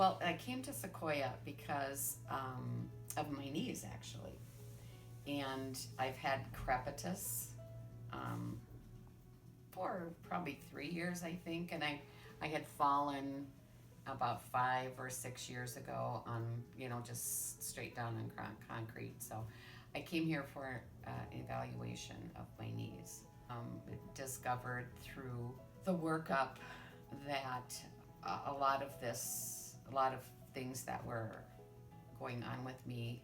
Well, I came to Secoya because of my knees, actually. And I've had crepitus for probably 3 years, I think. And I had fallen about 5 or 6 years ago on, just straight down on concrete. So I came here for evaluation of my knees. Discovered through the workup that a lot of things that were going on with me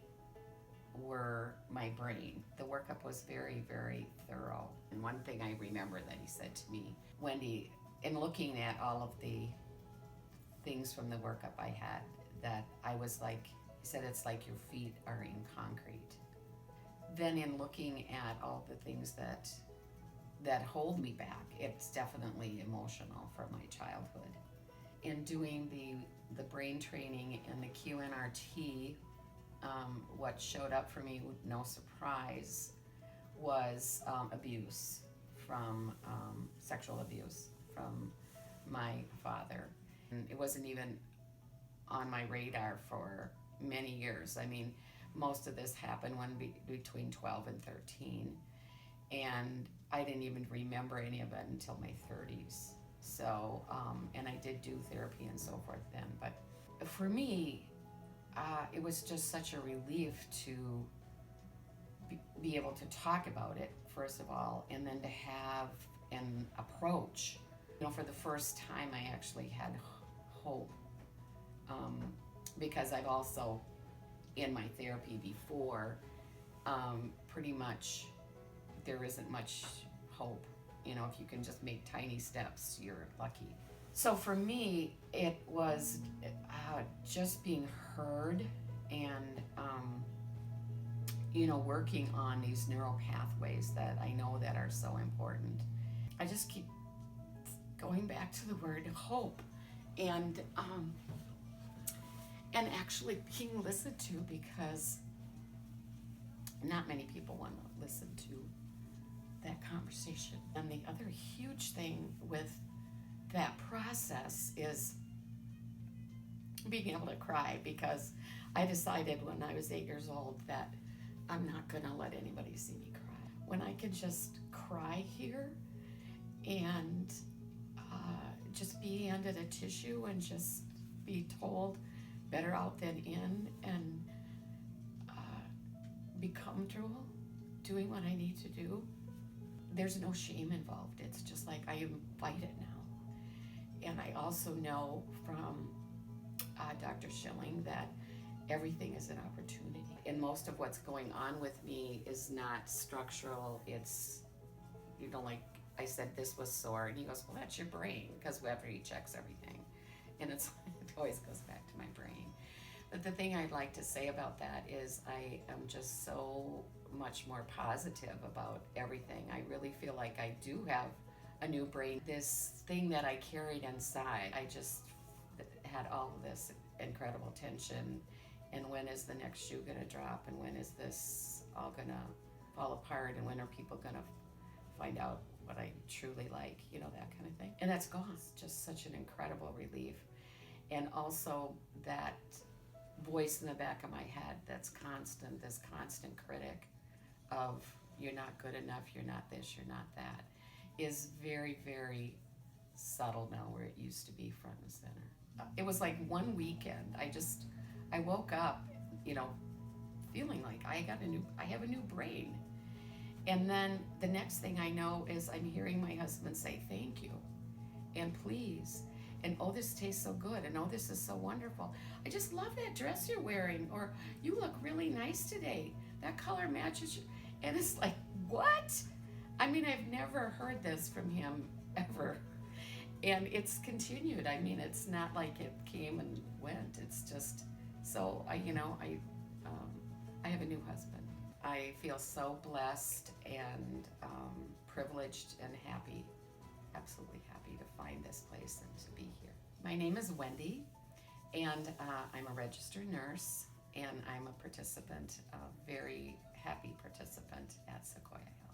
were my brain. The workup was very, very thorough. And one thing I remember that he said to me, Wendy, in looking at all of the things from the workup I had, that I was like, he said, it's like your feet are in concrete. Then in looking at all the things that hold me back, it's definitely emotional from my childhood. In doing the brain training and the QNRT, what showed up for me, no surprise, was abuse from sexual abuse from my father. And it wasn't even on my radar for many years. I mean, most of this happened between 12 and 13. And I didn't even remember any of it until my 30s. So, and I did do therapy and so forth then. But for me, it was just such a relief to be able to talk about it, first of all, and then to have an approach. For the first time, I actually had hope, because I've also, in my therapy before, pretty much there isn't much hope. If you can just make tiny steps, you're lucky. So for me, it was just being heard and, working on these neural pathways that I know that are so important. I just keep going back to the word hope and actually being listened to, because not many people want to listen to that conversation. And the other huge thing with that process is being able to cry, because I decided when I was 8 years old that I'm not gonna let anybody see me cry. When I can just cry here and just be handed a tissue and just be told better out than in, and be comfortable doing what I need to do. There's no shame involved. It's just like I invite it now. And I also know from Dr. Schilling that everything is an opportunity. And most of what's going on with me is not structural. It's, like I said, this was sore. And he goes, well, that's your brain, because after he checks everything. And it always goes back to my brain. But the thing I'd like to say about that is I am just so much more positive about everything. I really feel like I do have a new brain. This thing that I carried inside, I just had all of this incredible tension. And when is the next shoe gonna drop? And when is this all gonna fall apart? And when are people gonna find out what I truly like? That kind of thing. And that's gone. It's just such an incredible relief. And also that voice in the back of my head that's constant, this constant critic of you're not good enough, you're not this, you're not that, is very, very subtle now, where it used to be front and center. It was like one weekend, I woke up, feeling like I have a new brain. And then the next thing I know is I'm hearing my husband say thank you and please, and oh, this tastes so good, and oh, this is so wonderful. I just love that dress you're wearing, or you look really nice today. That color matches you. And it's like, what? I mean, I've never heard this from him ever. And it's continued. I mean, it's not like it came and went. It's just, so I have a new husband. I feel so blessed and privileged and happy, absolutely happy to find this place and to be here. My name is Wendy, and I'm a registered nurse, and I'm a participant, a very happy participant at Secoya Health.